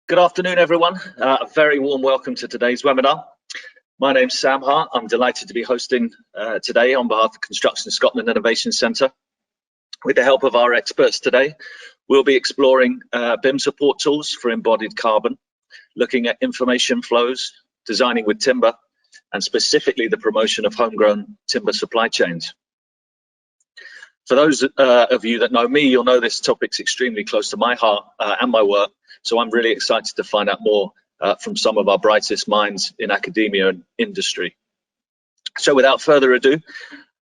Good afternoon, everyone. A very warm welcome to today's webinar. My name's Sam Hart. I'm delighted to be hosting today on behalf of Construction Scotland Innovation Centre. With the help of our experts today, we'll be exploring BIM support tools for embodied carbon, looking at information flows, designing with timber, and specifically the promotion of homegrown timber supply chains. For those of you that know me, you'll know this topic's extremely close to my heart and my work. So I'm really excited to find out more from some of our brightest minds in academia and industry. So without further ado,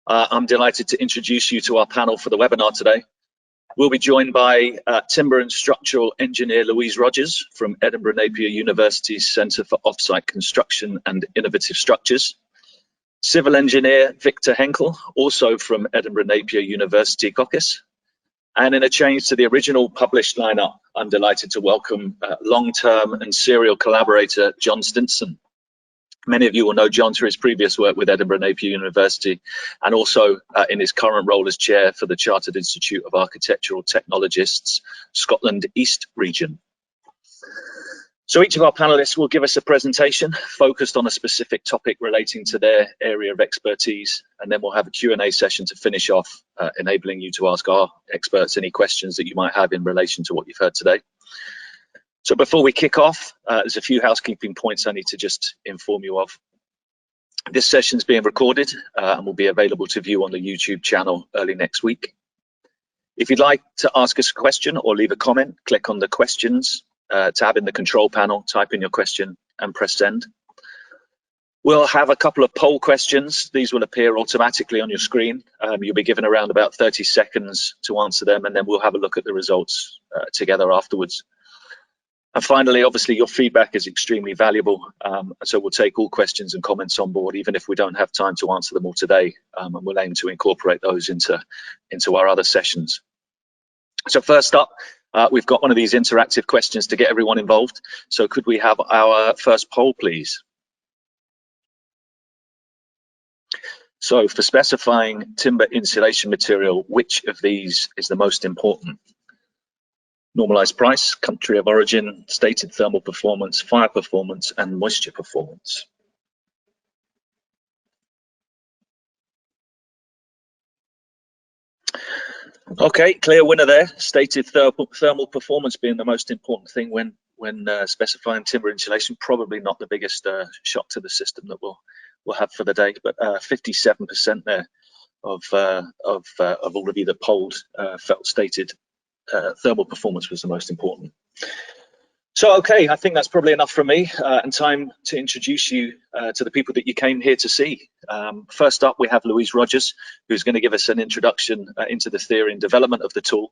I'm delighted to introduce you to our panel for the webinar today. We'll be joined by timber and structural engineer Louise Rogers from Edinburgh Napier University's Centre for Offsite Construction and Innovative Structures. Civil engineer Victor Henkel, also from Edinburgh Napier University Caucus. And in a change to the original published lineup, I'm delighted to welcome long-term and serial collaborator John Stinson. Many of you will know John through his previous work with Edinburgh Napier University and also in his current role as chair for the Chartered Institute of Architectural Technologists, Scotland East Region. So each of our panelists will give us a presentation focused on a specific topic relating to their area of expertise, and then we'll have a Q&A session to finish off, enabling you to ask our experts any questions that you might have in relation to what you've heard today. So before we kick off, there's a few housekeeping points I need to just inform you of. This session is being recorded and will be available to view on the YouTube channel early next week. If you'd like to ask us a question or leave a comment, click on the questions tab in the control panel, type in your question and press send. We'll have a couple of poll questions. These will appear automatically on your screen. You'll be given around about 30 seconds to answer them, and then we'll have a look at the results together afterwards. And finally, obviously, your feedback is extremely valuable, so we'll take all questions and comments on board, even if we don't have time to answer them all today, and we'll aim to incorporate those into our other sessions. So first up, we've got one of these interactive questions to get everyone involved. So could we have our first poll, please? So for specifying timber insulation material, which of these is the most important? Normalized price, country of origin, stated thermal performance, fire performance, and moisture performance. Okay, clear winner there. Stated thermal performance being the most important thing when specifying timber insulation. Probably not the biggest shock to the system that we'll have for the day, but 57% there of all of you that polled felt stated thermal performance was the most important. So, okay, I think that's probably enough from me, and time to introduce you to the people that you came here to see. First up, we have Louise Rogers, who's going to give us an introduction into the theory and development of the tool.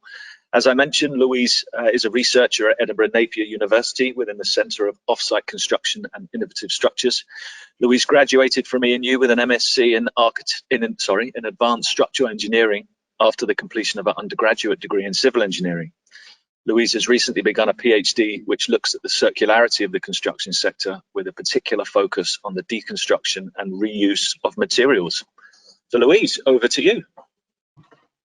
As I mentioned, Louise is a researcher at Edinburgh Napier University within the Centre of Offsite Construction and Innovative Structures. Louise graduated from ENU with an MSc in Advanced Structural Engineering after the completion of an undergraduate degree in Civil Engineering. Louise has recently begun a PhD which looks at the circularity of the construction sector with a particular focus on the deconstruction and reuse of materials. So Louise, over to you.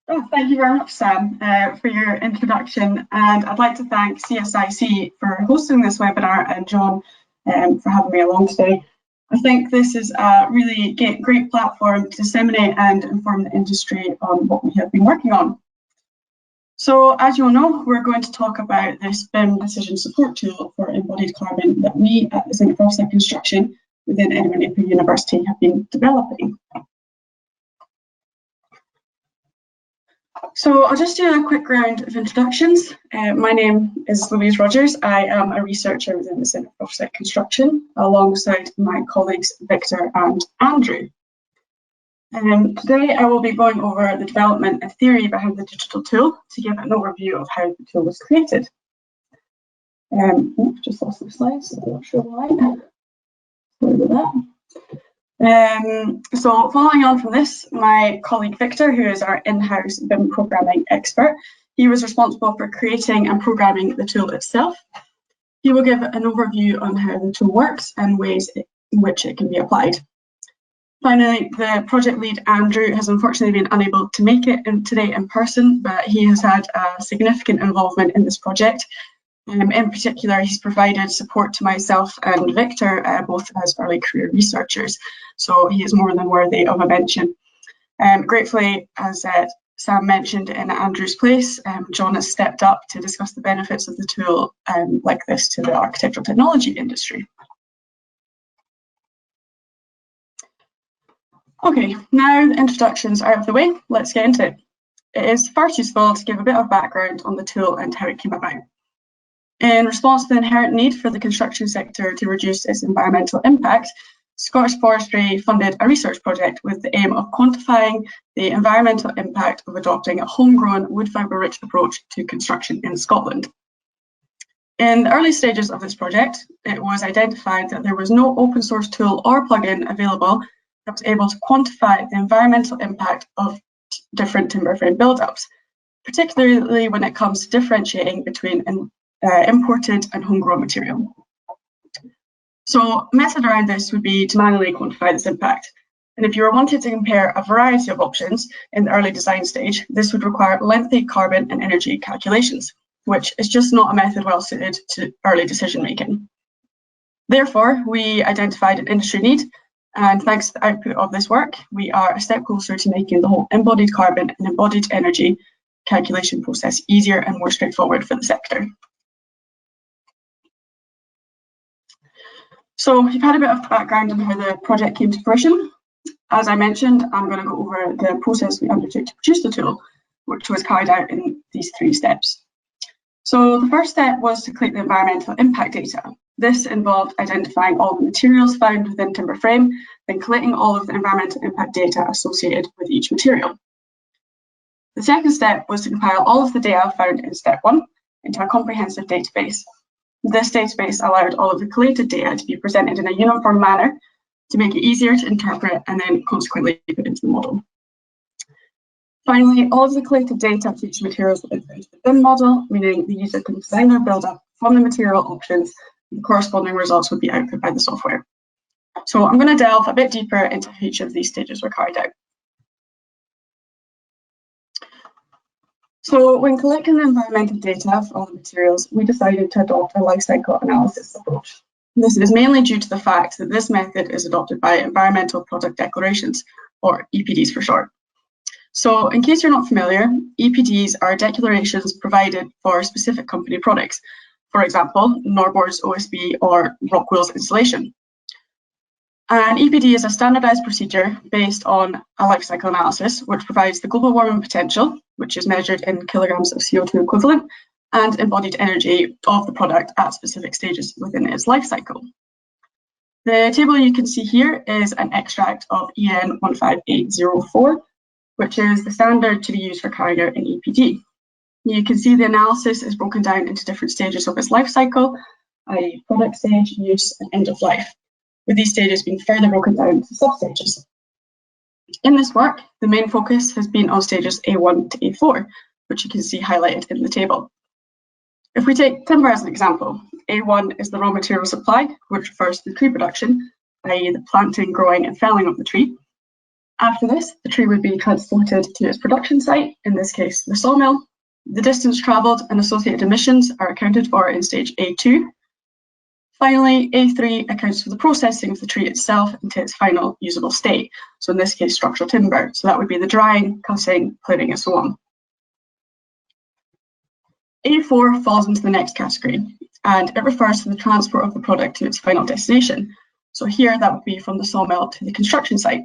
Oh, thank you very much, Sam, for your introduction. And I'd like to thank CSIC for hosting this webinar and John for having me along today. I think this is a really great platform to disseminate and inform the industry on what we have been working on. So, as you all know, we're going to talk about this BIM decision support tool for embodied carbon that we at the Centre for Offsite Construction within Edinburgh Napier University have been developing. So I'll just do a quick round of introductions. My name is Louise Rogers. I am a researcher within the Centre for Offsite Construction alongside my colleagues Victor and Andrew. Today I will be going over the development and theory behind the digital tool to give an overview of how the tool was created. Just lost the slides, I'm not sure why. Sorry about that. So following on from this, my colleague Victor, who is our in-house BIM programming expert, he was responsible for creating and programming the tool itself. He will give an overview on how the tool works and ways in which it can be applied. Finally, the project lead, Andrew, has unfortunately been unable to make it today in person, but he has had a significant involvement in this project In particular, he's provided support to myself and Victor, both as early career researchers, so he is more than worthy of a mention. Gratefully, as Sam mentioned in Andrew's place, John has stepped up to discuss the benefits of the tool like this to the architectural technology industry. Okay, now the introductions are out of the way, let's get into it. It is first useful to give a bit of background on the tool and how it came about. In response to the inherent need for the construction sector to reduce its environmental impact, Scottish Forestry funded a research project with the aim of quantifying the environmental impact of adopting a homegrown wood fibre-rich approach to construction in Scotland. In the early stages of this project, it was identified that there was no open source tool or plugin available that was able to quantify the environmental impact of different timber frame build-ups, particularly when it comes to differentiating between imported and homegrown material. So a method around this would be to manually quantify this impact. And if you were wanted to compare a variety of options in the early design stage, this would require lengthy carbon and energy calculations, which is just not a method well suited to early decision making. Therefore, we identified an industry need, and thanks to the output of this work, we are a step closer to making the whole embodied carbon and embodied energy calculation process easier and more straightforward for the sector. So you've had a bit of background on how the project came to fruition. As I mentioned, I'm going to go over the process we undertook to produce the tool, which was carried out in these 3 steps. So the first step was to collect the environmental impact data. This involved identifying all the materials found within timber frame, then collecting all of the environmental impact data associated with each material. The second step was to compile all of the data found in step 1 into a comprehensive database. This database allowed all of the collated data to be presented in a uniform manner to make it easier to interpret and then consequently put into the model. Finally, all of the collated data for each material was put into the BIM model, meaning the user can design their build-up from the material options, and the corresponding results would be output by the software. So I'm going to delve a bit deeper into how each of these stages were carried out. So when collecting the environmental data for all the materials, we decided to adopt a life cycle analysis approach. This is mainly due to the fact that this method is adopted by Environmental Product Declarations, or EPDs for short. So in case you're not familiar, EPDs are declarations provided for specific company products. For example, Norbord's OSB or Rockwell's insulation. An EPD is a standardized procedure based on a life cycle analysis, which provides the global warming potential, which is measured in kilograms of CO2 equivalent, and embodied energy of the product at specific stages within its life cycle. The table you can see here is an extract of EN 15804, which is the standard to be used for carrying out an EPD. You can see the analysis is broken down into different stages of its life cycle, i.e. product stage, use, and end of life, with these stages being further broken down to sub-stages. In this work, the main focus has been on stages A1 to A4, which you can see highlighted in the table. If we take timber as an example, A1 is the raw material supply, which refers to the tree production, i.e. the planting, growing, and felling of the tree. After this, the tree would be transported to its production site, in this case, the sawmill. The distance travelled and associated emissions are accounted for in stage A2. Finally, A3 accounts for the processing of the tree itself into its final usable state. So in this case, structural timber. So that would be the drying, cutting, planing, and so on. A4 falls into the next category, and it refers to the transport of the product to its final destination. So here, that would be from the sawmill to the construction site.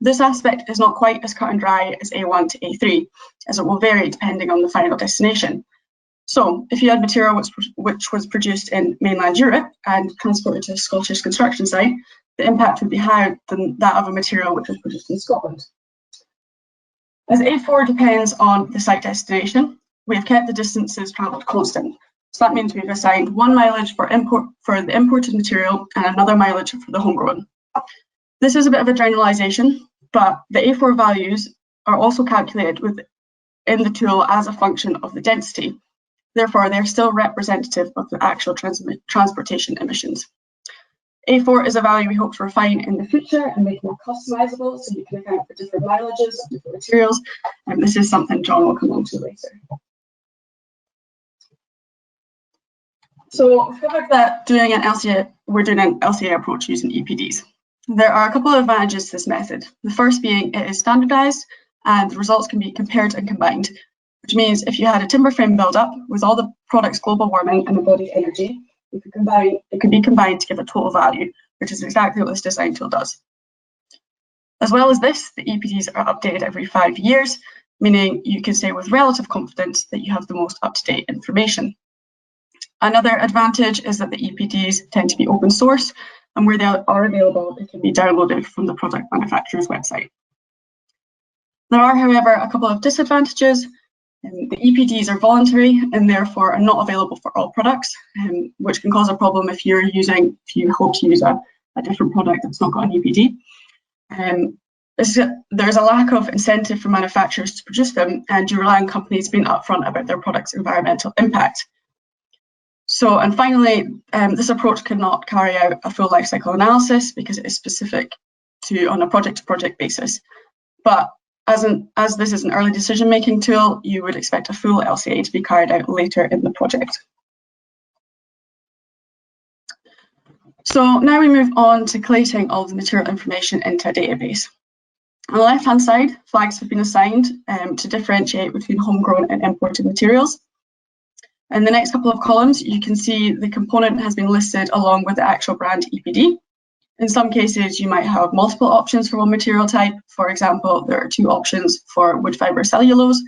This aspect is not quite as cut and dry as A1 to A3, as it will vary depending on the final destination. So if you had material which was produced in mainland Europe and transported to a Scottish construction site, the impact would be higher than that of a material which was produced in Scotland. As A4 depends on the site destination, we have kept the distances travelled constant. So that means we've assigned one mileage for the imported material and another mileage for the homegrown. This is a bit of a generalisation, but the A4 values are also calculated within the tool as a function of the density. Therefore, they're still representative of the actual transportation emissions. A4 is a value we hope to refine in the future and make more customizable so you can account for different mileages of different materials. And this is something John will come on to later. So we've covered that we're doing an LCA approach using EPDs. There are a couple of advantages to this method. The first being it is standardized and the results can be compared and combined, which means if you had a timber frame build-up with all the products global warming and embodied energy, it could be combined to give a total value, which is exactly what this design tool does. As well as this, the EPDs are updated every 5 years, meaning you can say with relative confidence that you have the most up-to-date information. Another advantage is that the EPDs tend to be open source, and where they are available, they can be downloaded from the product manufacturer's website. There are, however, a couple of disadvantages. The EPDs are voluntary and therefore are not available for all products, which can cause a problem if you hope to use a different product that's not got an EPD. There's a lack of incentive for manufacturers to produce them, and you rely on companies being upfront about their product's environmental impact. So, and finally, this approach cannot carry out a full life cycle analysis because it is specific on a project-to-project basis. But as this is an early decision-making tool, you would expect a full LCA to be carried out later in the project. So now we move on to collating all the material information into a database. On the left-hand side, flags have been assigned to differentiate between homegrown and imported materials. In the next couple of columns, you can see the component has been listed along with the actual brand EPD. In some cases, you might have multiple options for one material type. For example, there are 2 options for wood fibre cellulose,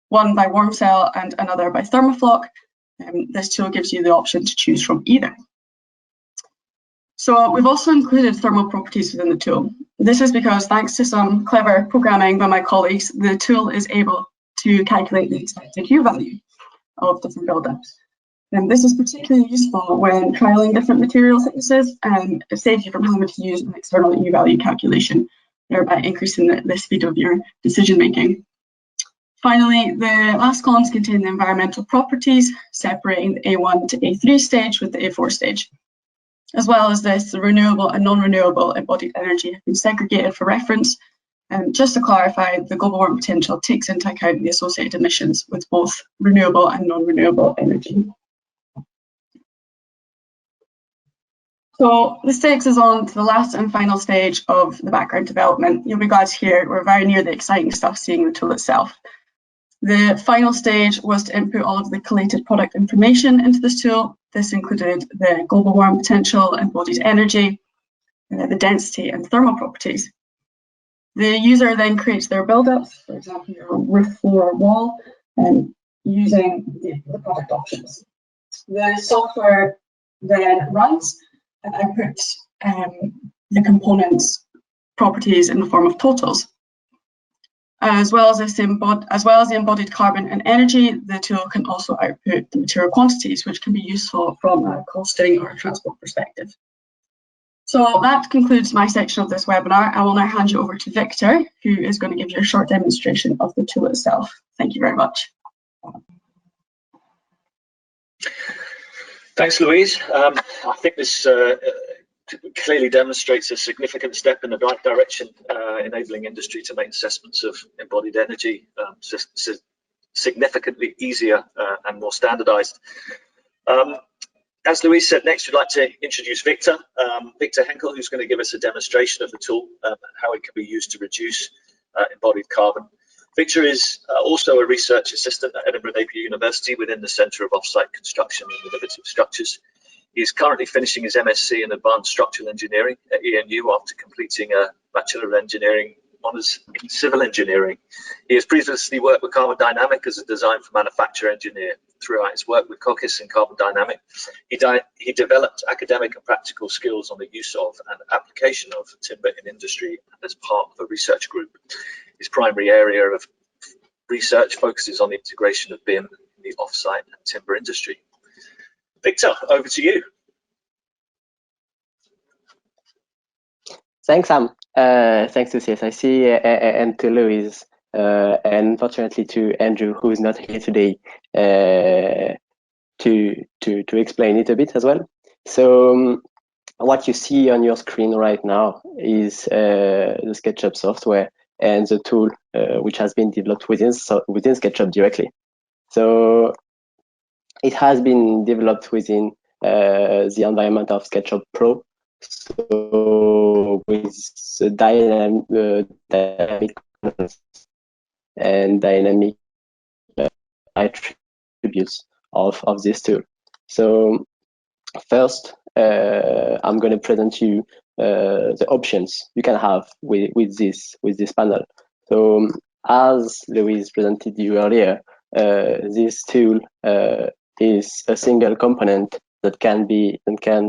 one by warm cell and another by thermofloc. This tool gives you the option to choose from either. So we've also included thermal properties within the tool. This is because thanks to some clever programming by my colleagues, the tool is able to calculate the expected U value of different build-ups. And this is particularly useful when trialing different material thicknesses, and it saves you from having to use an external U value calculation, thereby increasing the speed of your decision making. Finally, the last columns contain the environmental properties, separating the A1 to A3 stage with the A4 stage. As well as this, the renewable and non-renewable embodied energy have been segregated for reference. And just to clarify, the global warming potential takes into account the associated emissions with both renewable and non-renewable energy. So this takes us on to the last and final stage of the background development. You'll be glad to hear we're very near the exciting stuff, seeing the tool itself. The final stage was to input all of the collated product information into this tool. This included the global warming potential, embodied energy, the density and thermal properties. The user then creates their build-ups, for example, your roof, floor, wall, using the product options. The software then runs and outputs the components' properties in the form of totals. As well as the embodied carbon and energy, the tool can also output the material quantities, which can be useful from a costing or a transport perspective. So that concludes my section of this webinar. I will now hand you over to Victor, who is going to give you a short demonstration of the tool itself. Thank you very much. Thanks, Louise. I think this clearly demonstrates a significant step in the right direction, enabling industry to make assessments of embodied energy significantly easier and more standardized. As Louise said, next we'd like to introduce Victor Henkel, who's going to give us a demonstration of the tool and how it can be used to reduce embodied carbon. Victor is also a research assistant at Edinburgh Napier University within the Centre of Offsite Construction and Innovative Structures. He is currently finishing his MSc in Advanced Structural Engineering at ENU after completing a Bachelor of Engineering honours in Civil Engineering. He has previously worked with Carbon Dynamic as a design for manufacture engineer. Throughout his work with Cocos and Carbon Dynamic, he developed academic and practical skills on the use of and application of timber in industry as part of a research group. His primary area of research focuses on the integration of BIM in the offsite and timber industry. Victor, over to you. Thanks, Sam. Thanks to CSIC and to Louise, and unfortunately to Andrew, who is not here today, to explain it a bit as well. So what you see on your screen right now is the SketchUp software and the tool which has been developed within SketchUp directly. So it has been developed within the environment of SketchUp Pro. So with the dynamic and dynamic attributes of this tool. So first, I'm going to present you the options you can have with this panel. So as Louise presented you earlier, this tool is a single component that can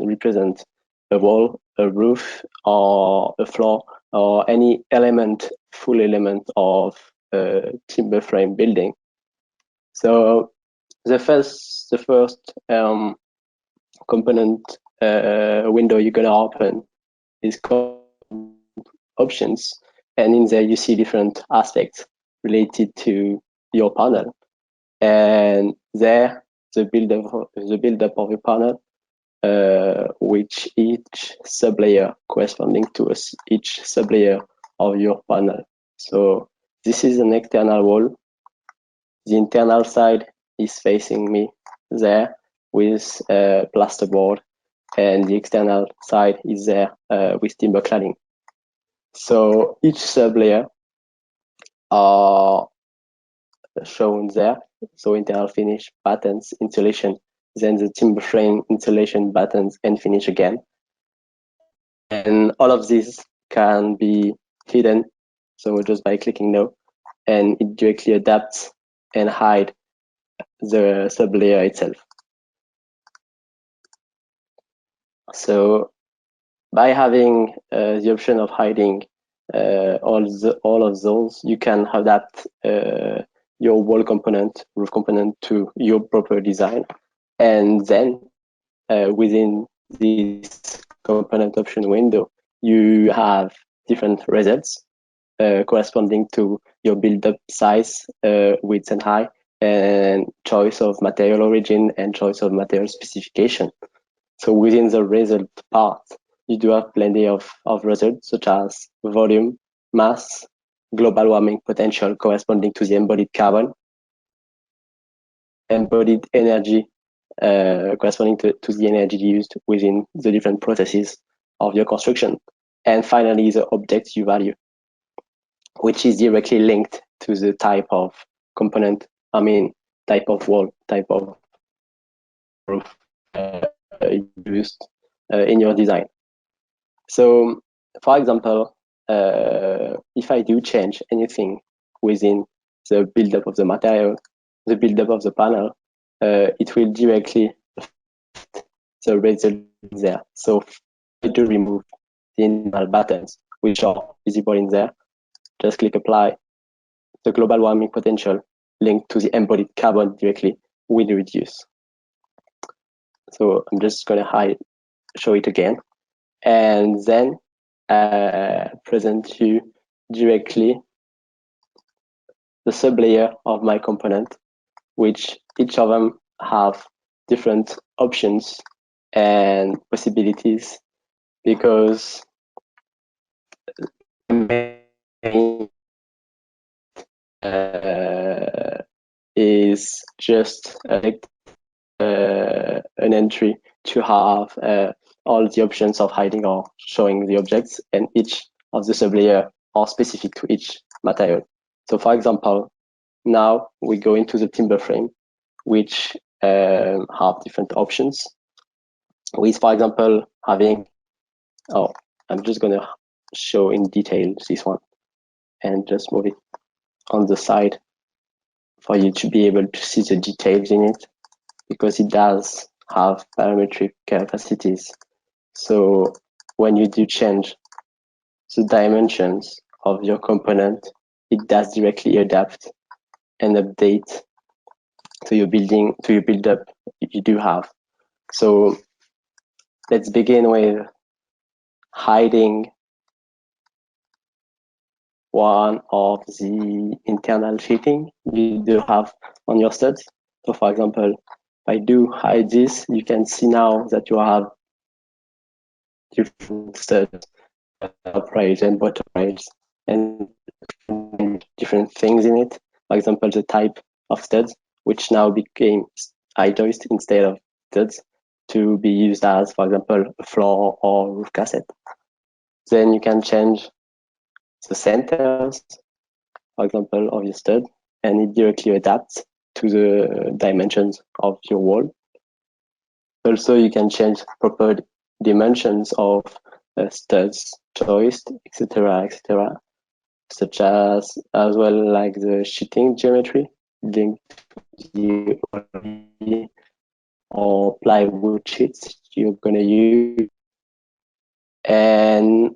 represent a wall, a roof, or a floor, or any full element of a timber frame building. So the first component window you're gonna open is called options, and in there you see different aspects related to your panel, and there the buildup of your panel, which each sublayer corresponding to each sublayer of your panel. So this is an external wall. The internal side is facing me there with plasterboard, and the external side is there with timber cladding. So each sublayer are shown there. So internal finish, patterns, insulation, then the timber frame, insulation, patterns, and finish again. And all of these can be hidden, so just by clicking no, and it directly adapts and hide the sublayer itself. So by having the option of hiding all of those, you can adapt your wall component, roof component to your proper design, and then within this component option window, you have different results corresponding to your build-up size, width and height, and choice of material origin and choice of material specification. So within the result part, you do have plenty of results such as volume, mass, global warming potential corresponding to the embodied carbon, embodied energy corresponding to the energy used within the different processes of your construction, and finally the object you value, which is directly linked to the type of component, type of wall, type of roof used in your design. So, for example, if I do change anything within the buildup of the material, the buildup of the panel, it will directly affect the result there. So, if I do remove the internal buttons, which are visible in there, just click apply. The global warming potential linked to the embodied carbon directly will reduce. So I'm just going to show it again, and then present you directly the sublayer of my component, which each of them have different options and possibilities, because is just an entry to have all the options of hiding or showing the objects, and each of the sublayer are specific to each material. So for example, now we go into the timber frame, which have different options, with, for example, having, I'm just going to show in detail this one and just move it on the side for you to be able to see the details in it, because it does have parametric capacities. So when you do change the dimensions of your component, it does directly adapt and update to your build-up you do have. So let's begin with hiding one of the internal sheeting you do have on your studs. So for example, if I do hide this, you can see now that you have different studs, top rails and bottom rails, and different things in it. For example, the type of studs, which now became eye joist instead of studs, to be used as, for example, a floor or roof cassette. Then you can change the centers, for example, of your stud, and it directly adapts to the dimensions of your wall. Also, you can change proper dimensions of studs, joist, etc., etc., such as well like the sheeting geometry linked to the or plywood sheets you're going to use, and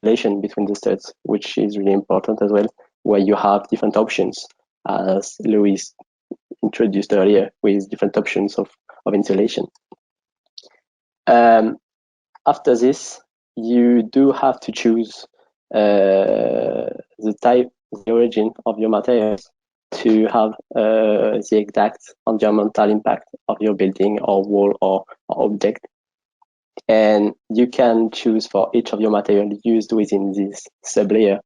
relation between the studs, which is really important as well, where you have different options, as Louis introduced earlier, with different options of insulation. After this, you do have to choose the type, the origin of your materials to have the exact environmental impact of your building or wall or object. And you can choose for each of your material used within this sublayer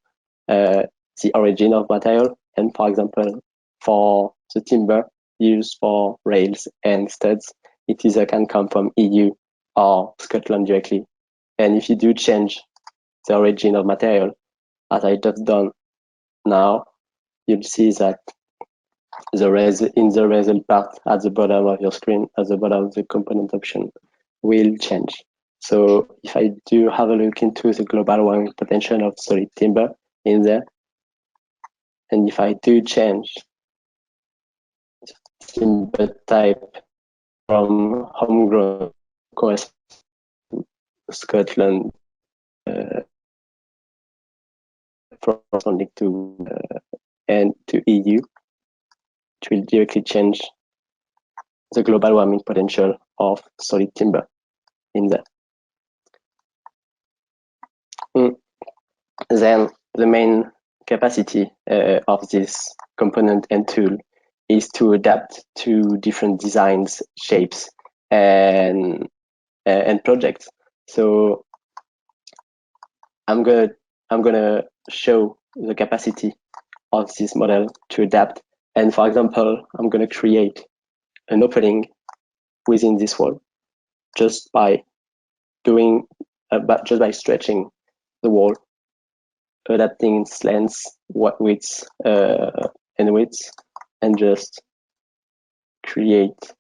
the origin of material. And for example, for the timber used for rails and studs, it either can come from EU or Scotland directly. And if you do change the origin of material, as I just done now, you'll see that in the result part at the bottom of your screen, at the bottom of the component option, will change. So if I do have a look into the global warming potential of solid timber in there, and if I do change timber type from homegrown Scotland from to and to EU, it will directly change the global warming potential of solid timber in there. Then the main capacity of this component and tool is to adapt to different designs, shapes, and projects. So I'm gonna show the capacity of this model to adapt. And for example, I'm gonna create an opening within this wall just by doing just by stretching the wall, adapting its length, width, and width, and just create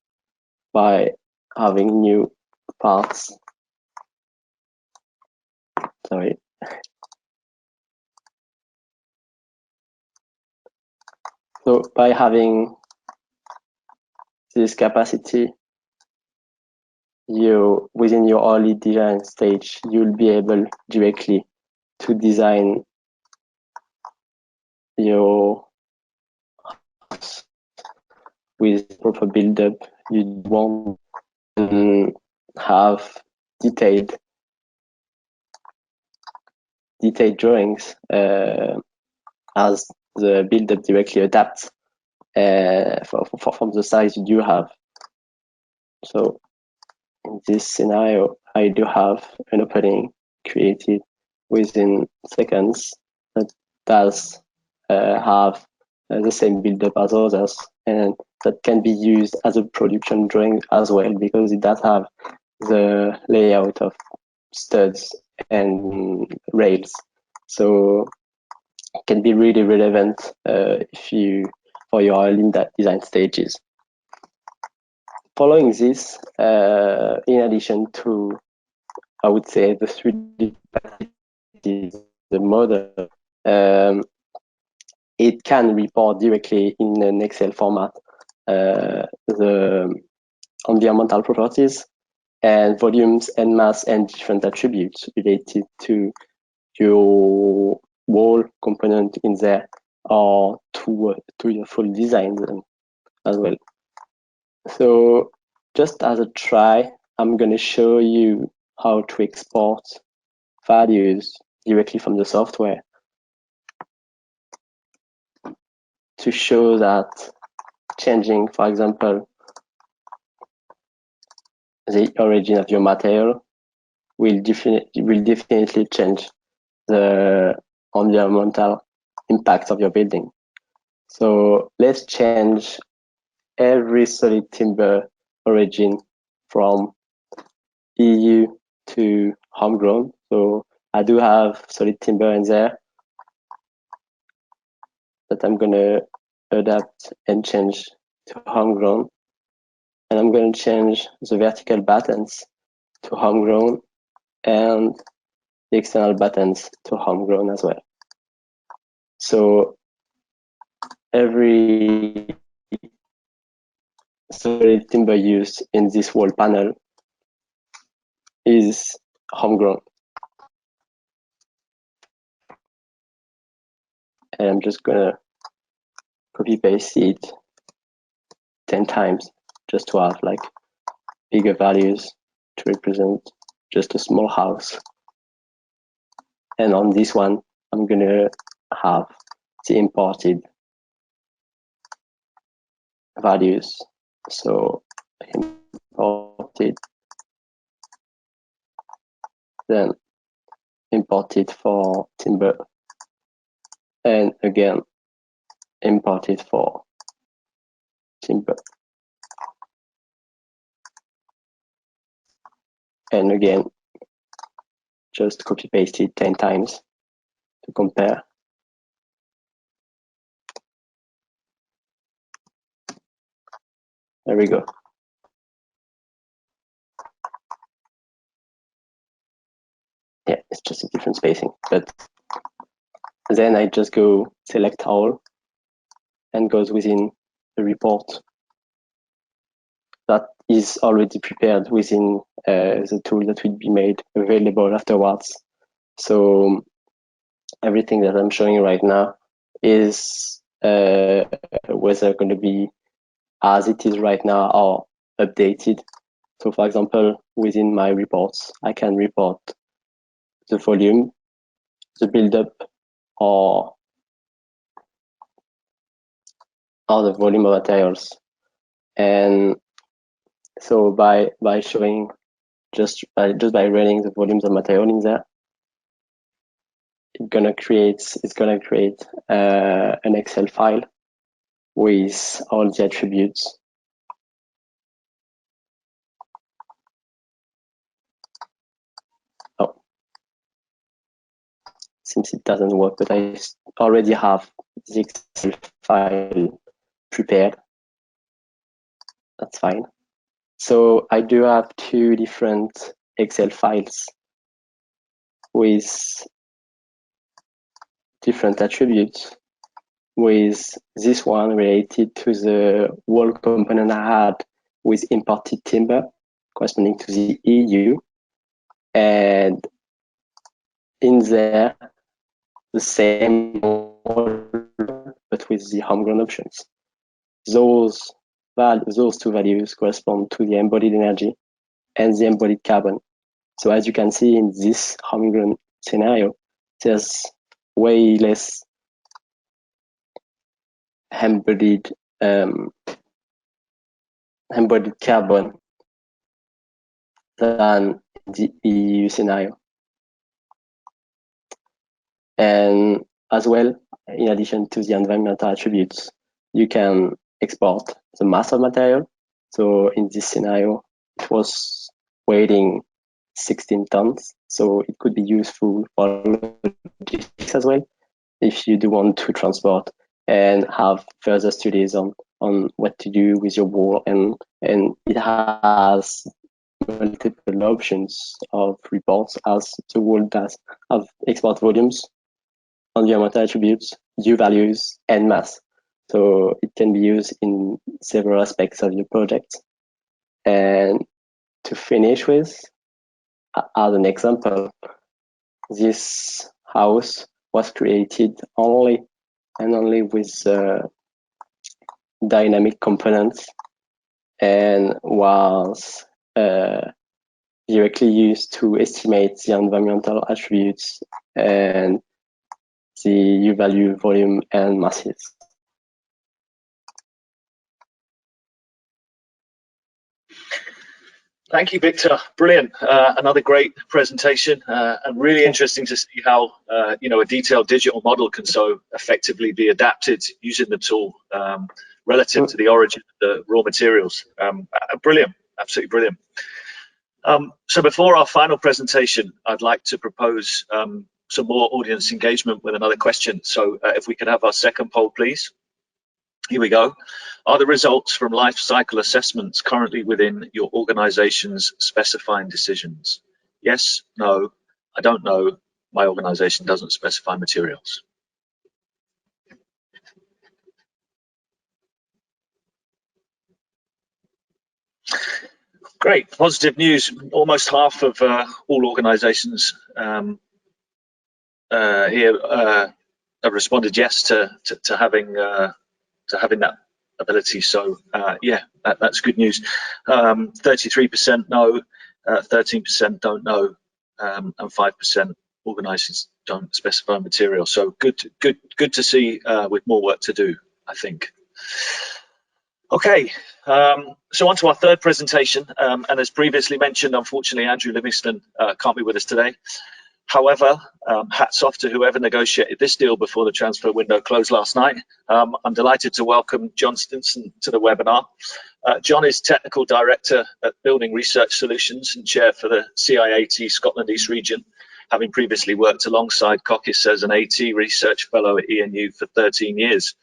by having new parts. Sorry. So by having this capacity, within your early design stage, you'll be able directly to design your house with proper build-up. You won't have detailed drawings as the build-up directly adapts from the size you do have. So in this scenario, I do have an opening created within seconds that does have the same build-up as others, and that can be used as a production drawing as well, because it does have the layout of studs and rails. So it can be really relevant for your early design stages. Following this, in addition to, I would say, the 3D capacities, the model, it can report directly in an Excel format the environmental properties and volumes and mass and different attributes related to your wall component in there, or to your full design as well. So just as a try, I'm going to show you how to export values directly from the software to show that changing, for example, the origin of your material will definitely change the environmental impact of your building. So let's change every solid timber origin from EU to homegrown. So I do have solid timber in there that I'm gonna adapt and change to homegrown. And I'm gonna change the vertical battens to homegrown and the external battens to homegrown as well. So every solid timber used in this wall panel is homegrown. And I'm just gonna copy paste it 10 times just to have like bigger values to represent just a small house. And on this one, I'm gonna have the imported values. So imported, then imported for timber, and again imported for timber, and again just copy paste it 10 times to compare. There we go. Yeah, it's just a different spacing, but then I just go select all and goes within the report that is already prepared within the tool that will be made available afterwards. So everything that I'm showing right now is whether going to be as it is right now or updated. So for example, within my reports, I can report the volume, the buildup, or the volume of materials. And so by showing just by running the volumes of material in there, it's gonna create an Excel file with all the attributes. Oh, since it doesn't work, but I already have the Excel file prepared. That's fine. So I do have two different Excel files with different attributes, with this one related to the wall component I had with imported timber corresponding to the EU, and in there the same wall but with the homegrown options. Those two values correspond to the embodied energy and the embodied carbon. So as you can see in this homegrown scenario, there's way less embodied carbon than the EU scenario. And as well, in addition to the environmental attributes, you can export the mass of material. So in this scenario, it was weighing 16 tons. So it could be useful for logistics as well, if you do want to transport and have further studies on what to do with your wall. And it has multiple options of reports as the wall does have export volumes, environmental attributes, U values, and mass. So it can be used in several aspects of your project. And to finish with, as an example, this house was created only with dynamic components and was directly used to estimate the environmental attributes and the U value, volume, and masses. Thank you, Victor. Brilliant. Another great presentation, and really interesting to see how a detailed digital model can so effectively be adapted using the tool relative to the origin of the raw materials. Brilliant, absolutely brilliant. So before our final presentation, I'd like to propose some more audience engagement with another question. So if we could have our second poll, please. Here we go. Are the results from life cycle assessments currently within your organization's specifying decisions? Yes, no, I don't know. My organization doesn't specify materials. Great, positive news. Almost half of all organizations here have responded yes to having that ability. So yeah, that's good news. 33% no, 13% don't know, and 5% organizations don't specify material. So good to see, with more work to do, I think. Okay, so on to our third presentation, and as previously mentioned, unfortunately Andrew Livingston can't be with us today. However, hats off to whoever negotiated this deal before the transfer window closed last night. I'm delighted to welcome John Stinson to the webinar. John is Technical Director at Building Research Solutions and Chair for the CIAT Scotland East Region, having previously worked alongside Cockis as an AT Research Fellow at ENU for 13 years.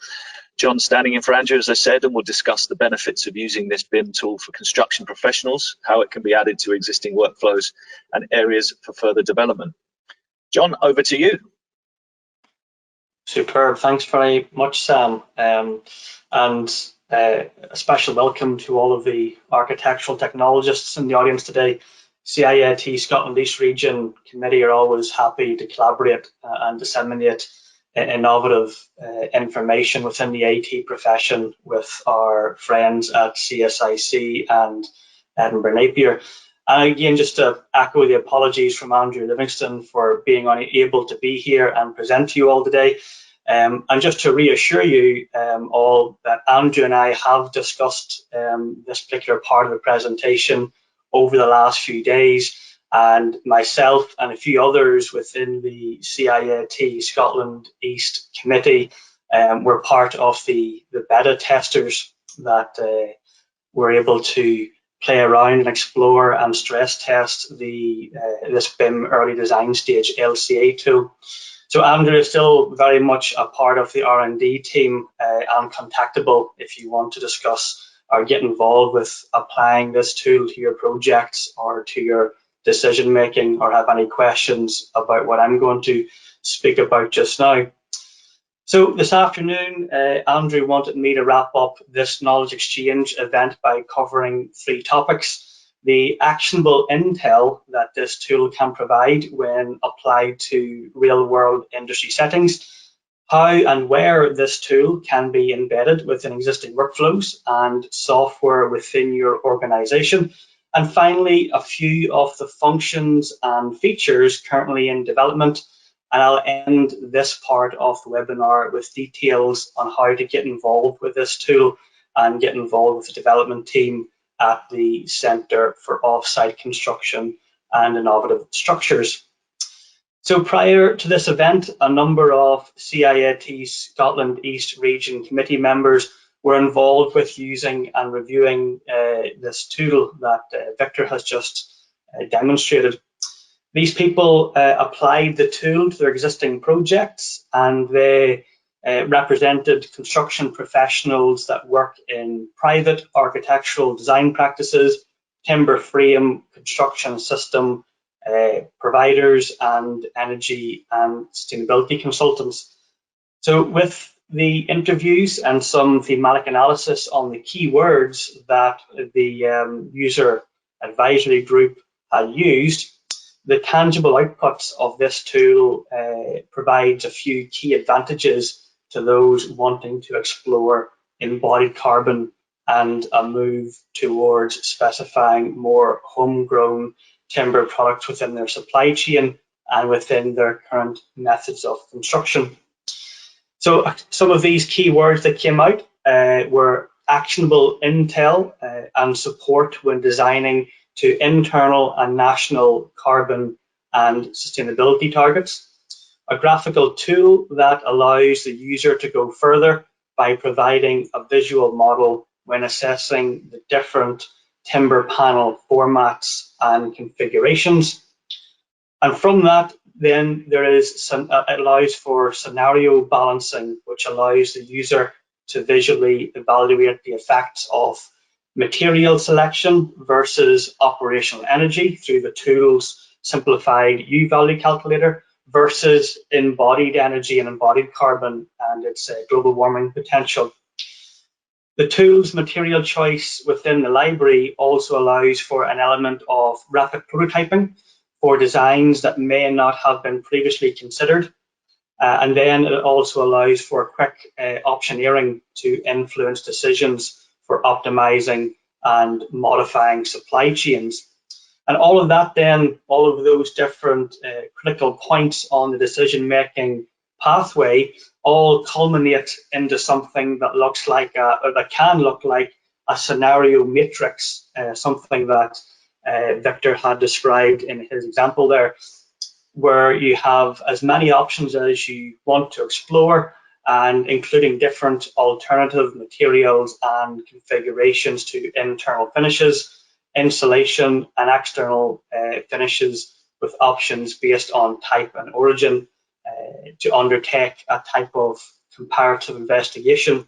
John's standing in for Andrew, as I said, and we'll discuss the benefits of using this BIM tool for construction professionals, how it can be added to existing workflows, and areas for further development. John, over to you. Superb. Thanks very much, Sam. And a special welcome to all of the architectural technologists in the audience today. CIAT Scotland East Region Committee are always happy to collaborate and disseminate innovative information within the AT profession with our friends at CSIC and Edinburgh Napier. And again, just to echo the apologies from Andrew Livingston for being unable to be here and present to you all today. And just to reassure you all that Andrew and I have discussed this particular part of the presentation over the last few days, and myself and a few others within the CIAT Scotland East Committee were part of the beta testers that were able to play around and explore and stress test this BIM early design stage LCA tool. So Andrew is still very much a part of the R&D team and contactable if you want to discuss or get involved with applying this tool to your projects or to your decision making, or have any questions about what I'm going to speak about just now. So this afternoon, Andrew wanted me to wrap up this knowledge exchange event by covering 3 topics: the actionable intel that this tool can provide when applied to real-world industry settings, how and where this tool can be embedded within existing workflows and software within your organization, and finally, a few of the functions and features currently in development. And I'll end this part of the webinar with details on how to get involved with this tool and get involved with the development team at the Centre for Offsite Construction and Innovative Structures. So prior to this event, a number of CIAT Scotland East Region Committee members were involved with using and reviewing this tool that Victor has just demonstrated. These people applied the tool to their existing projects, and they represented construction professionals that work in private architectural design practices, timber frame construction system providers, and energy and sustainability consultants. So with the interviews and some thematic analysis on the keywords that the user advisory group had used, the tangible outputs of this tool provides a few key advantages to those wanting to explore embodied carbon and a move towards specifying more homegrown timber products within their supply chain and within their current methods of construction. So some of these keywords that came out were actionable intel and support when designing to internal and national carbon and sustainability targets, a graphical tool that allows the user to go further by providing a visual model when assessing the different timber panel formats and configurations. And from that, then there is some, it allows for scenario balancing, which allows the user to visually evaluate the effects of material selection versus operational energy through the tool's simplified U-value calculator versus embodied energy and embodied carbon and its global warming potential. The tool's material choice within the library also allows for an element of rapid prototyping for designs that may not have been previously considered. And then it also allows for quick optioneering to influence decisions for optimizing and modifying supply chains. And all of that then, all of those different critical points on the decision-making pathway all culminate into something that looks like, or that can look like a scenario matrix, something that Victor had described in his example there, where you have as many options as you want to explore, and including different alternative materials and configurations to internal finishes, insulation, and external finishes, with options based on type and origin to undertake a type of comparative investigation.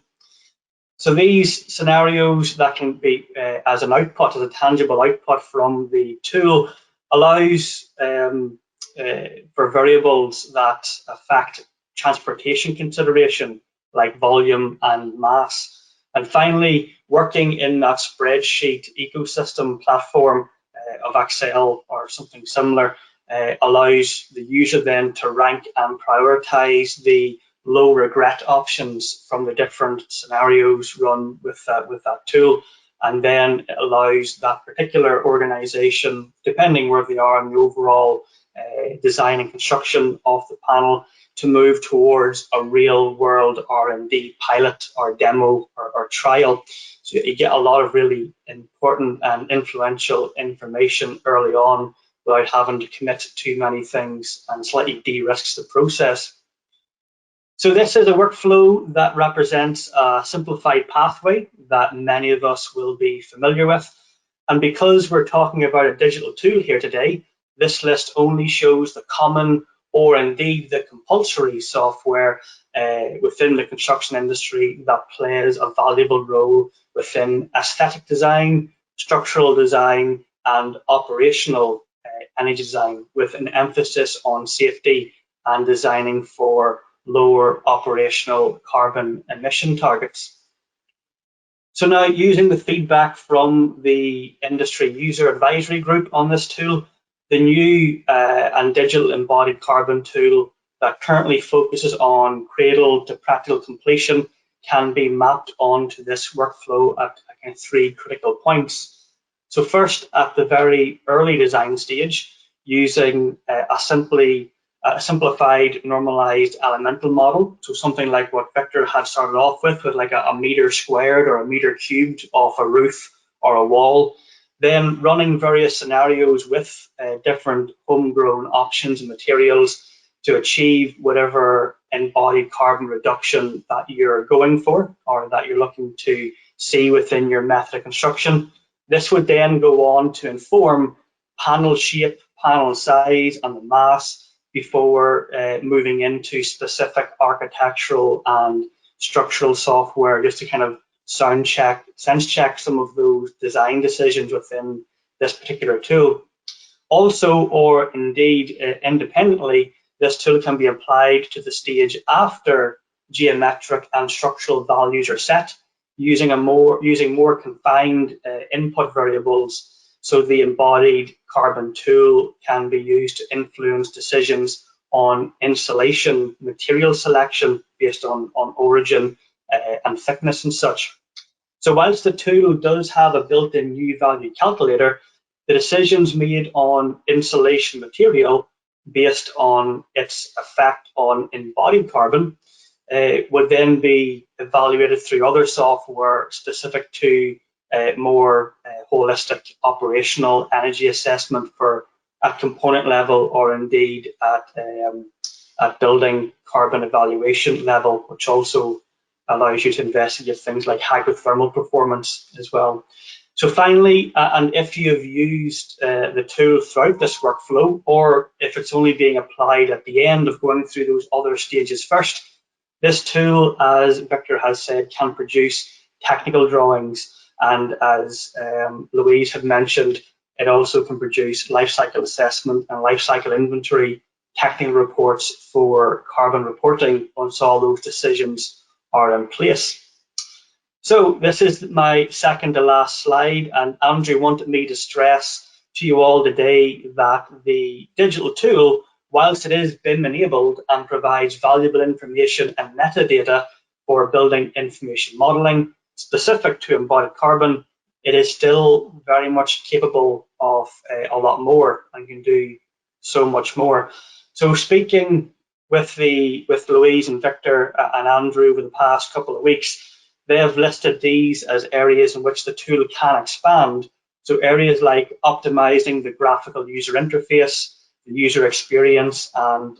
So these scenarios that can be as an output, as a tangible output from the tool, allows for variables that affect transportation consideration, like volume and mass. And finally, working in that spreadsheet ecosystem platform of Excel or something similar allows the user then to rank and prioritize the low regret options from the different scenarios run with that tool. And then it allows that particular organization, depending where they are in the overall design and construction of the panel, to move towards a real world R&D pilot or demo or trial. So you get a lot of really important and influential information early on without having to commit too many things, and slightly de-risks the process. So this is a workflow that represents a simplified pathway that many of us will be familiar with. And because we're talking about a digital tool here today, this list only shows the common or indeed the compulsory software within the construction industry that plays a valuable role within aesthetic design, structural design, and operational energy design, with an emphasis on safety and designing for lower operational carbon emission targets. So now, using the feedback from the industry user advisory group on this tool, the new and digital embodied carbon tool that currently focuses on cradle to practical completion can be mapped onto this workflow at 3 critical points. So first, at the very early design stage, using a simplified normalized elemental model, so something like what Victor had started off with like a meter squared or a meter cubed of a roof or a wall, then running various scenarios with different homegrown options and materials to achieve whatever embodied carbon reduction that you're going for or that you're looking to see within your method of construction. This would then go on to inform panel shape, panel size, and the mass before moving into specific architectural and structural software, just to kind of sense check some of those design decisions within this particular tool. Also, or indeed independently, this tool can be applied to the stage after geometric and structural values are set, using more confined input variables. So the embodied carbon tool can be used to influence decisions on insulation material selection based on origin and thickness and such. So whilst the tool does have a built-in U-value calculator, the decisions made on insulation material based on its effect on embodied carbon would then be evaluated through other software specific to more holistic operational energy assessment for at component level, or indeed at building carbon evaluation level, which also allows you to investigate things like hydrothermal performance as well. So finally, and if you've used the tool throughout this workflow, or if it's only being applied at the end of going through those other stages first, this tool, as Victor has said, can produce technical drawings, and as Louise had mentioned, it also can produce life cycle assessment and life cycle inventory technical reports for carbon reporting once all those decisions are in place. So this is my second to last slide, and Andrew wanted me to stress to you all today that the digital tool, whilst it is BIM enabled and provides valuable information and metadata for building information modeling specific to embodied carbon, it is still very much capable of a lot more and can do so much more. So speaking with Louise and Victor and Andrew over the past couple of weeks, they have listed these as areas in which the tool can expand. So areas like optimizing the graphical user interface, the user experience, and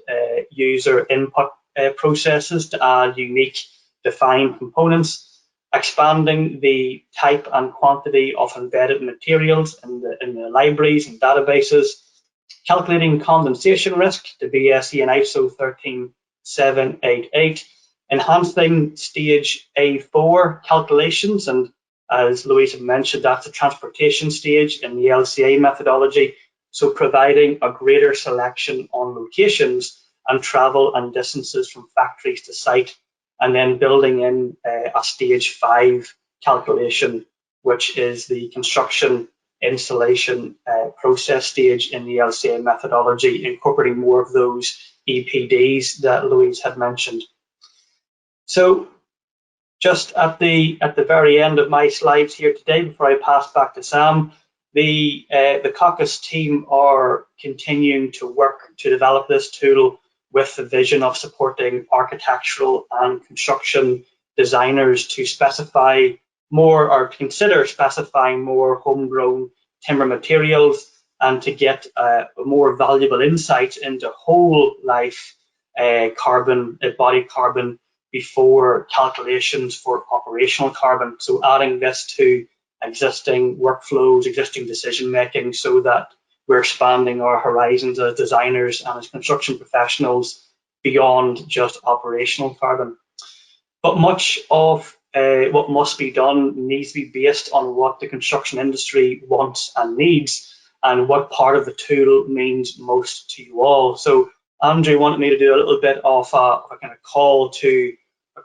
user input processes to add unique defined components, expanding the type and quantity of embedded materials in the libraries and databases, calculating condensation risk to BSE and ISO 13788, enhancing stage A4 calculations, and as Louise had mentioned, that's a transportation stage in the LCA methodology, so providing a greater selection on locations and travel and distances from factories to site, and then building in a stage 5 calculation, which is the construction installation process stage in the LCA methodology, incorporating more of those EPDs that Louise had mentioned. So just at the very end of my slides here today, before I pass back to Sam, the Caucus team are continuing to work to develop this tool with the vision of supporting architectural and construction designers to specify more, or consider specifying more homegrown timber materials, and to get more valuable insights into whole life carbon, embodied carbon, before calculations for operational carbon. So adding this to existing workflows, existing decision making, so that we're expanding our horizons as designers and as construction professionals beyond just operational carbon. But much of what must be done needs to be based on what the construction industry wants and needs, and what part of the tool means most to you all. So Andrew wanted me to do a little bit of a kind of call to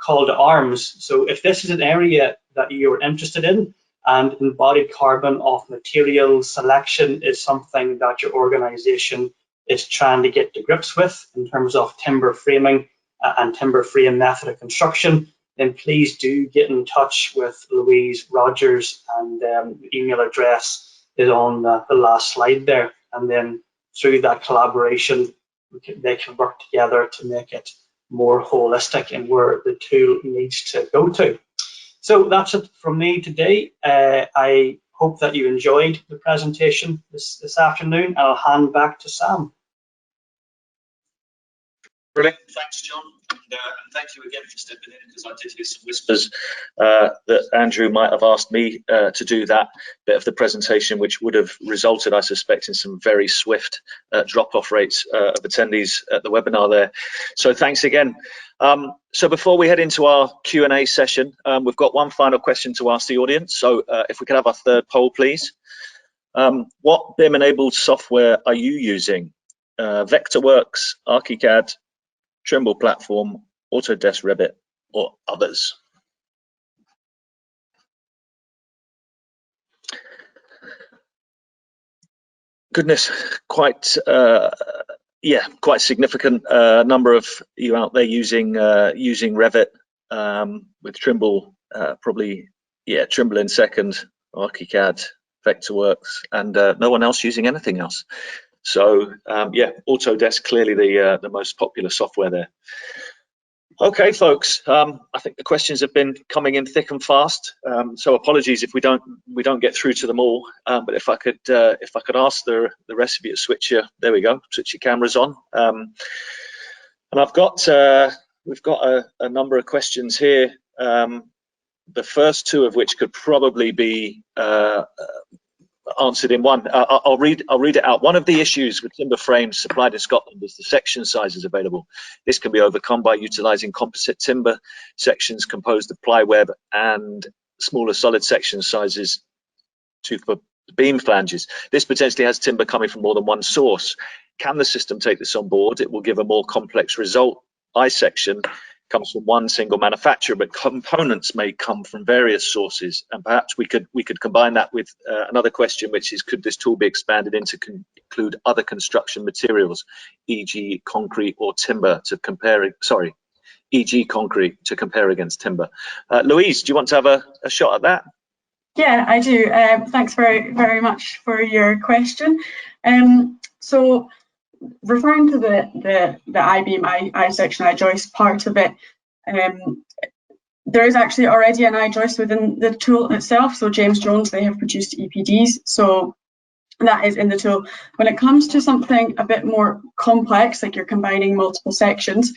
arms. So if this is an area that you're interested in, and embodied carbon of materials selection is something that your organization is trying to get to grips with in terms of timber framing and timber frame method of construction, then please do get in touch with Louise Rogers, and the email address is on the last slide there. And then through that collaboration, they can work together to make it more holistic and where the tool needs to go to. So that's it from me today. I hope that you enjoyed the presentation this afternoon, and I'll hand back to Sam. Brilliant, thanks John, and thank you again for stepping in, because I did hear some whispers that Andrew might have asked me to do that bit of the presentation, which would have resulted, I suspect, in some very swift drop-off rates of attendees at the webinar there. So thanks again. So before we head into our Q&A session, we've got one final question to ask the audience. So if we could have our third poll, please. What BIM-enabled software are you using? Vectorworks, ArchiCAD, Trimble platform, Autodesk Revit, or others? Goodness, quite significant number of you out there using Revit, with Trimble probably, Trimble in second, ArchiCAD, Vectorworks, and no one else using anything else. So Autodesk clearly the most popular software there. Okay, folks, I think the questions have been coming in thick and fast. So apologies if we don't get through to them all. But if I could ask the rest of you to switch your cameras on. And we've got a number of questions here The first two of which could probably be answered in one. I'll read it out. One of the issues with timber frames supplied in Scotland is the section sizes available. This can be overcome by utilising composite timber sections composed of ply web and smaller solid section sizes for beam flanges. This potentially has timber coming from more than one source. Can the system take this on board? It will give a more complex result. I-section comes from one single manufacturer, but components may come from various sources. And perhaps we could combine that with another question, which is, could this tool be expanded into include other construction materials, e.g. concrete or timber, to compare, e.g. concrete to compare against timber? Louise, do you want to have a shot at that? Yeah, I do. Thanks very, very much for your question. So referring to the I-beam, I-section, I-joist part of it, there is actually already an I-joist within the tool itself. So James Jones, they have produced EPDs. So that is in the tool. When it comes to something a bit more complex, like you're combining multiple sections,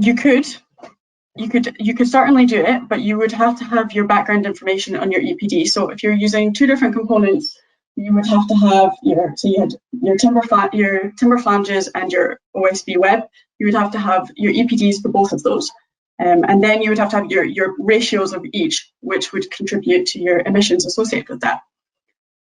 you could certainly do it, but you would have to have your background information on your EPD. So if you're using two different components, you would have to have your timber flanges and your OSB web. You would have to have your EPDs for both of those. And then you would have to have your ratios of each, which would contribute to your emissions associated with that.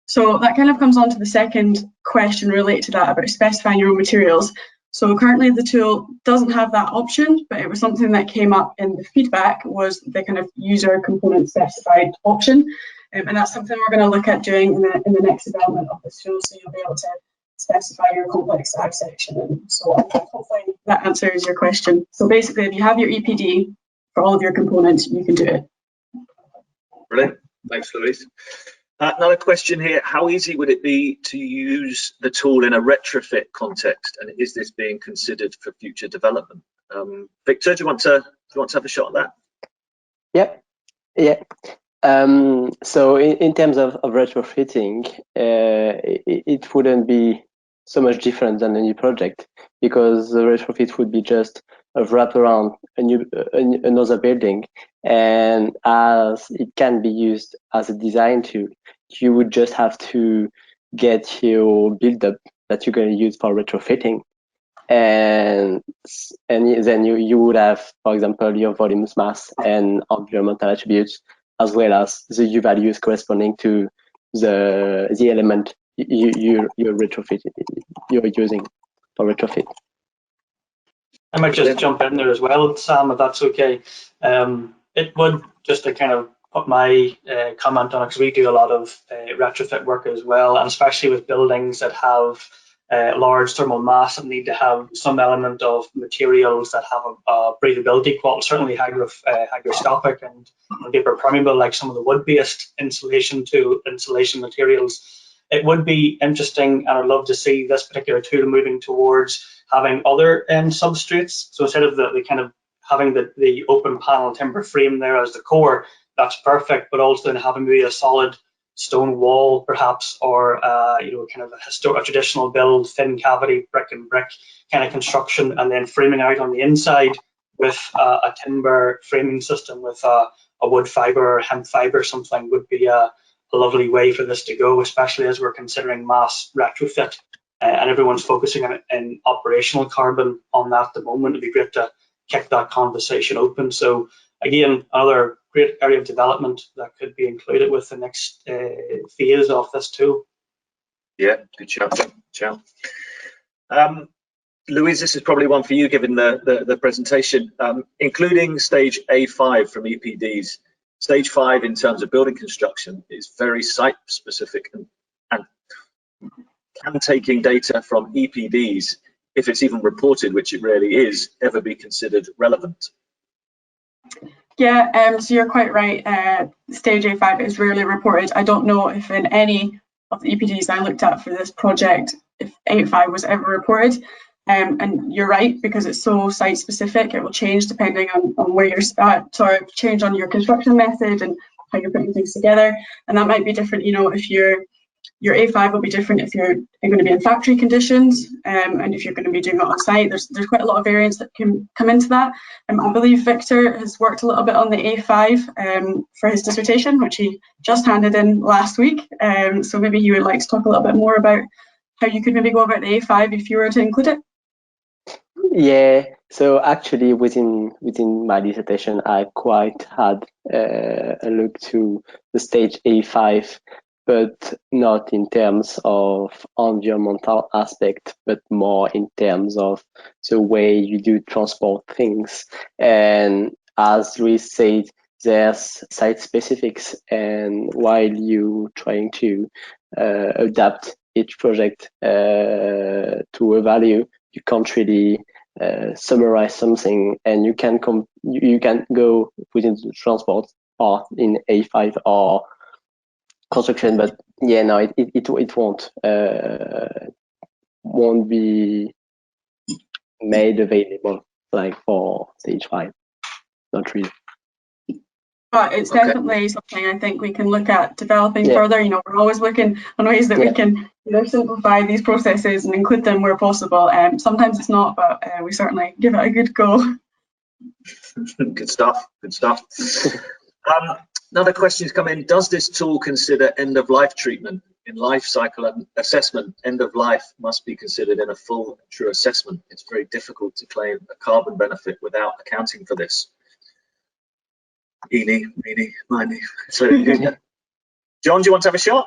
So that kind of comes on to the second question related to that about specifying your own materials. So currently the tool doesn't have that option, but it was something that came up in the feedback, was the kind of user component specified option. And that's something we're going to look at doing in the next development of this tool, so you'll be able to specify your complex I-section and so on. Hopefully that answers your question. So basically, if you have your EPD for all of your components, you can do it. Brilliant. Thanks, Louise. Another question here: how easy would it be to use the tool in a retrofit context, and is this being considered for future development? Victor, do you want to have a shot at that? Yeah. So in terms of retrofitting, it wouldn't be so much different than a new project, because the retrofit would be just a wrap around another building, and as it can be used as a design tool, you would just have to get your build-up that you're going to use for retrofitting, and then you would have, for example, your volumes, mass, and environmental attributes, as well as the U values corresponding to the element you're using for retrofit. I might just jump in there as well, Sam, if that's okay. It would, just to kind of put my comment on it, because we do a lot of retrofit work as well, and especially with buildings that have large thermal mass and need to have some element of materials that have a breathability quality, certainly hygroscopic and vapor permeable, like some of the wood-based insulation materials. It would be interesting, and I'd love to see this particular tool moving towards having other substrates. So instead of the kind of having the open panel timber frame there as the core, that's perfect, but also then having maybe a solid stone wall, perhaps, or kind of a traditional build, thin cavity, brick and brick kind of construction, and then framing out on the inside with a timber framing system with a wood fiber or hemp fiber, something would be a lovely way for this to go, especially as we're considering mass retrofit and everyone's focusing on in operational carbon on that at the moment. It'd be great to kick that conversation open. So again, another great area of development that could be included with the next phase of this tool. Yeah, good shout. Louise, this is probably one for you, given the presentation. Including stage A5 from EPDs, stage 5 in terms of building construction is very site specific, and can taking data from EPDs, if it's even reported, which it rarely is, ever be considered relevant? Yeah, so you're quite right. Stage A5 is rarely reported. I don't know if in any of the EPDs I looked at for this project, if A5 was ever reported. And you're right, because it's so site specific, it will change depending on where you're change on your construction method and how you're putting things together. And that might be different, if you're Your A5 will be different if you're going to be in factory conditions, and if you're going to be doing it on site. There's quite a lot of variants that can come into that. I believe Victor has worked a little bit on the A5 for his dissertation, which he just handed in last week. So maybe he would like to talk a little bit more about how you could maybe go about the A5 if you were to include it. Yeah, so actually within my dissertation, I quite had a look to the stage A5, but not in terms of environmental aspect, but more in terms of the way you do transport things. And as Luis said, there's site specifics, and while you trying to adapt each project to a value, you can't really summarize something, and you can go within the transport part in A5 or construction, but yeah, no, it won't be made available like for stage 5, not really. But it's definitely something I think we can look at developing further. You know, we're always looking on ways that we can simplify these processes and include them where possible. Sometimes it's not, but we certainly give it a good go. Good stuff. Good stuff. Another question's come in. Does this tool consider end-of-life treatment? In life cycle assessment, end of life must be considered in a full and true assessment. It's very difficult to claim a carbon benefit without accounting for this. Eeny, meeny, miny. So, John, do you want to have a shot?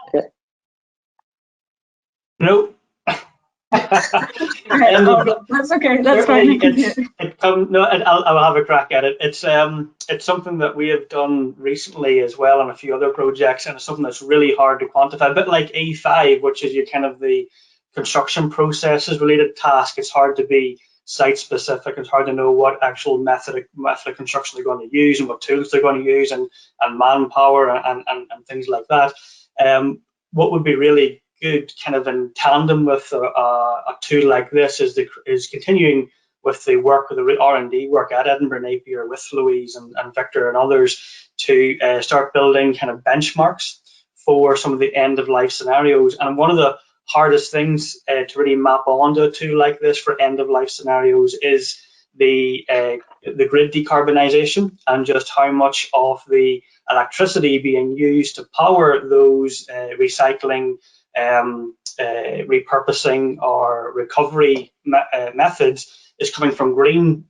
Nope. That's okay. That's fine. I'll have a crack at it. It's something that we have done recently as well on a few other projects, and it's something that's really hard to quantify. A bit like A5, which is your kind of the construction processes related task. It's hard to be site specific. It's hard to know what actual method of construction they're going to use and what tools they're going to use and manpower and things like that. What would be really good kind of in tandem with a tool like this is continuing with the work, with the R&D work at Edinburgh Napier with Louise and Victor and others to start building kind of benchmarks for some of the end of life scenarios. And one of the hardest things to really map onto a tool like this for end of life scenarios is the grid decarbonisation and just how much of the electricity being used to power those recycling, repurposing or recovery methods is coming from green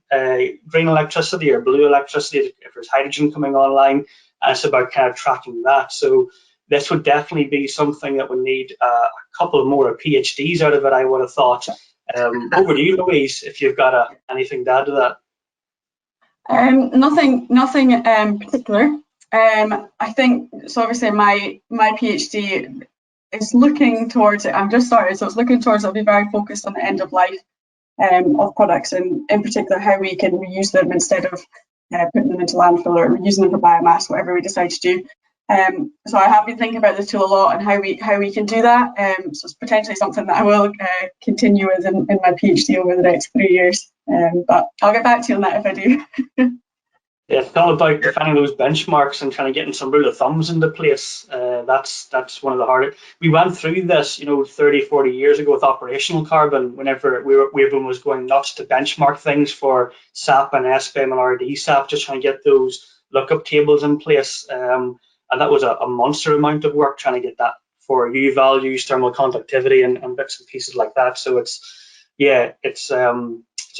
electricity or blue electricity if there's hydrogen coming online, and it's about kind of tracking that. So this would definitely be something that would need a couple more PhDs out of it, I would have thought. Over to you, Louise, if you've got anything to add to that. Nothing particular. I think so. Obviously, my PhD is looking towards it. I'm just started, so it's looking towards. It'll be very focused on the end of life of products, and in particular how we can reuse them instead of putting them into landfill or using them for biomass, whatever we decide to do. So I have been thinking about this tool a lot and how we can do that. So it's potentially something that I will continue with in my PhD over the next 3 years. But I'll get back to you on that if I do. Yeah, it's all about defining those benchmarks and kind of getting some rule of thumbs into place. That's one of the hardest. We went through this, 30, 40 years ago with operational carbon, whenever everyone was going nuts to benchmark things for SAP and SBIM and RDSAP, just trying to get those lookup tables in place. And that was a monster amount of work trying to get that for U values, thermal conductivity, and bits and pieces like that. So it's a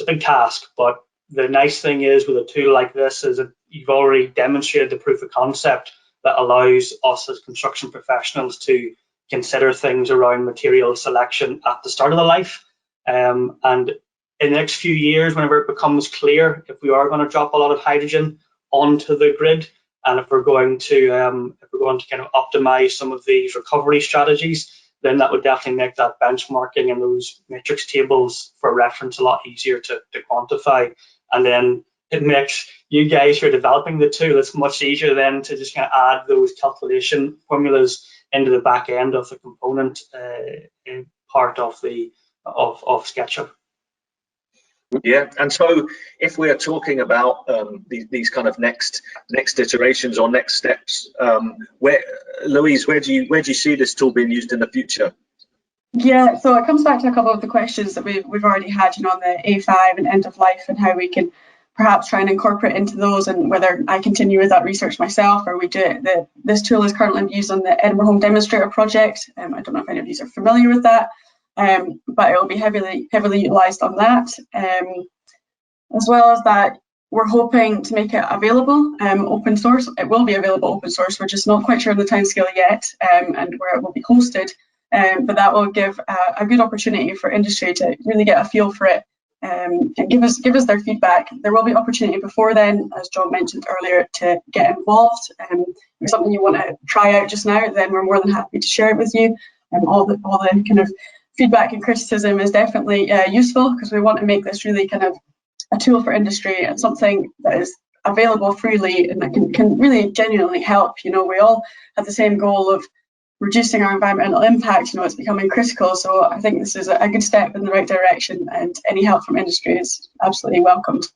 big task, but the nice thing is with a tool like this is that you've already demonstrated the proof of concept that allows us as construction professionals to consider things around material selection at the start of the life. And in the next few years, whenever it becomes clear if we are going to drop a lot of hydrogen onto the grid, and if we're going to kind of optimize some of these recovery strategies, then that would definitely make that benchmarking and those matrix tables for reference a lot easier to quantify. And then it makes you guys who are developing the tool, it's much easier then to just kind of add those calculation formulas into the back end of the component part of SketchUp. Yeah, and so if we are talking about these kind of next iterations or next steps, Louise, where do you see this tool being used in the future? Yeah, so it comes back to a couple of the questions that we've already had, on the A5 and end of life, and how we can perhaps try and incorporate into those, and whether I continue with that research myself or we do it. This tool is currently used on the Edinburgh Home Demonstrator project. I don't know if any of you are familiar with that, but it will be heavily utilised on that. As well as that, we're hoping to make it available open source. It will be available open source. We're just not quite sure of the timescale yet, and where it will be hosted. But that will give a good opportunity for industry to really get a feel for it, and give us their feedback. There will be opportunity before then, as John mentioned earlier, to get involved. If it's something you want to try out just now, then we're more than happy to share it with you. All the kind of feedback and criticism is definitely useful, because we want to make this really kind of a tool for industry and something that is available freely and that can really genuinely help. We all have the same goal of reducing our environmental impact. It's becoming critical. So I think this is a good step in the right direction, and any help from industry is absolutely welcomed.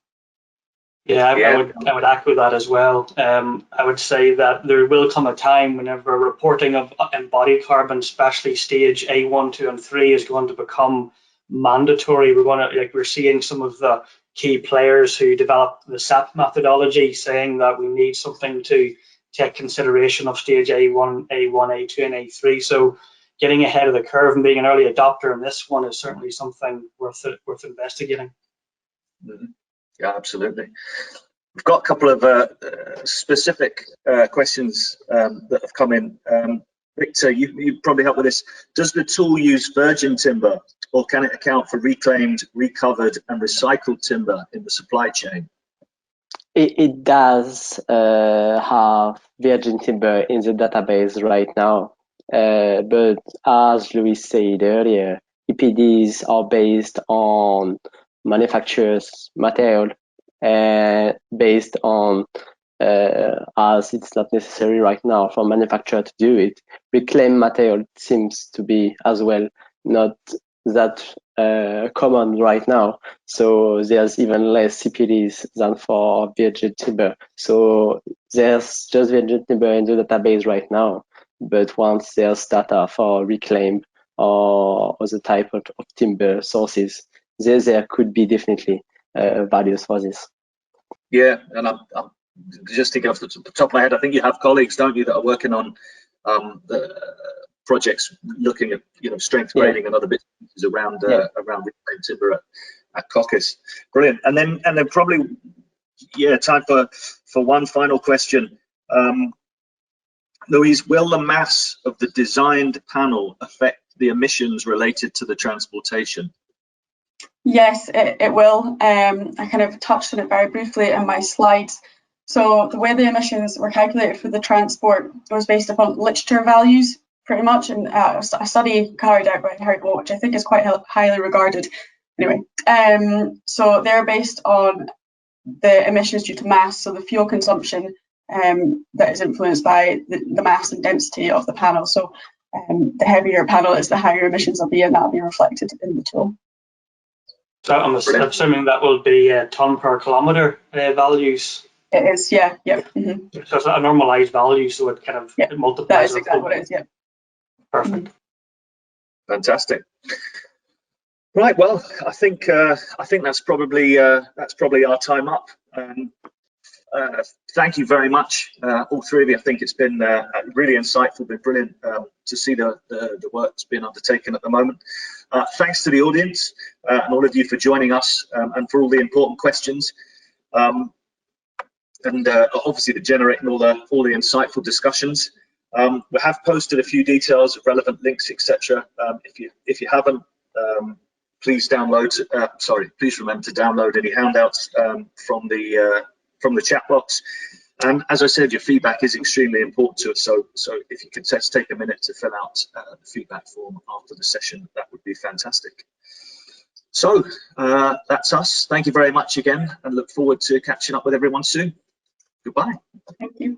Yeah, I would echo that as well. I would say that there will come a time whenever reporting of embodied carbon, especially stage A1, 2, and 3, is going to become mandatory. We're seeing some of the key players who developed the SAP methodology saying that we need something to take consideration of stage A1, A2, and A3. So getting ahead of the curve and being an early adopter in this one is certainly something worth investigating. Mm-hmm. Yeah, absolutely. We've got a couple of specific questions that have come in. Victor, you probably help with this. Does the tool use virgin timber, or can it account for reclaimed, recovered, and recycled timber in the supply chain? It does have virgin timber in the database right now, but as Louis said earlier, EPDs are based on manufacturer's material, and based on as it's not necessary right now for manufacturer to do it. Reclaimed material seems to be as well not that common right now, so there's even less EPDs than for virgin timber. So there's just virgin timber in the database right now, but once there's data for reclaimed or other type of timber sources, there could be definitely values for this. Yeah, and I'm just thinking off the top of my head, I think you have colleagues, don't you, that are working on the projects looking at strength grading and other bits around reclaimed timber at Caucus. Brilliant. And then probably time for one final question. Louise, will the mass of the designed panel affect the emissions related to the transportation? Yes, it will. I kind of touched on it very briefly in my slides. So the way the emissions were calculated for the transport was based upon literature values, pretty much, and a study carried out by Harry, which I think is quite highly regarded. Anyway, so they're based on the emissions due to mass, so the fuel consumption that is influenced by the mass and density of the panel. So the heavier a panel is, the higher emissions will be, and that will be reflected in the tool. So I'm assuming that will be ton per kilometre values. It is, yeah, yep. Mm-hmm. So it's a normalised value, so it kind of it multiplies. That is exactly what it is, yeah. Perfect. Fantastic. Right, well, I think that's probably our time up. Thank you very much, all three of you. I think it's been really insightful, been brilliant to see the work that's been undertaken at the moment. Thanks to the audience and all of you for joining us and for all the important questions. And obviously for generating all the insightful discussions. We have posted a few details of relevant links, etc. If you haven't, please download. Please remember to download any handouts from the chat box. And as I said, your feedback is extremely important to us. So if you could just take a minute to fill out the feedback form after the session, that would be fantastic. So that's us. Thank you very much again, and look forward to catching up with everyone soon. Goodbye. Thank you.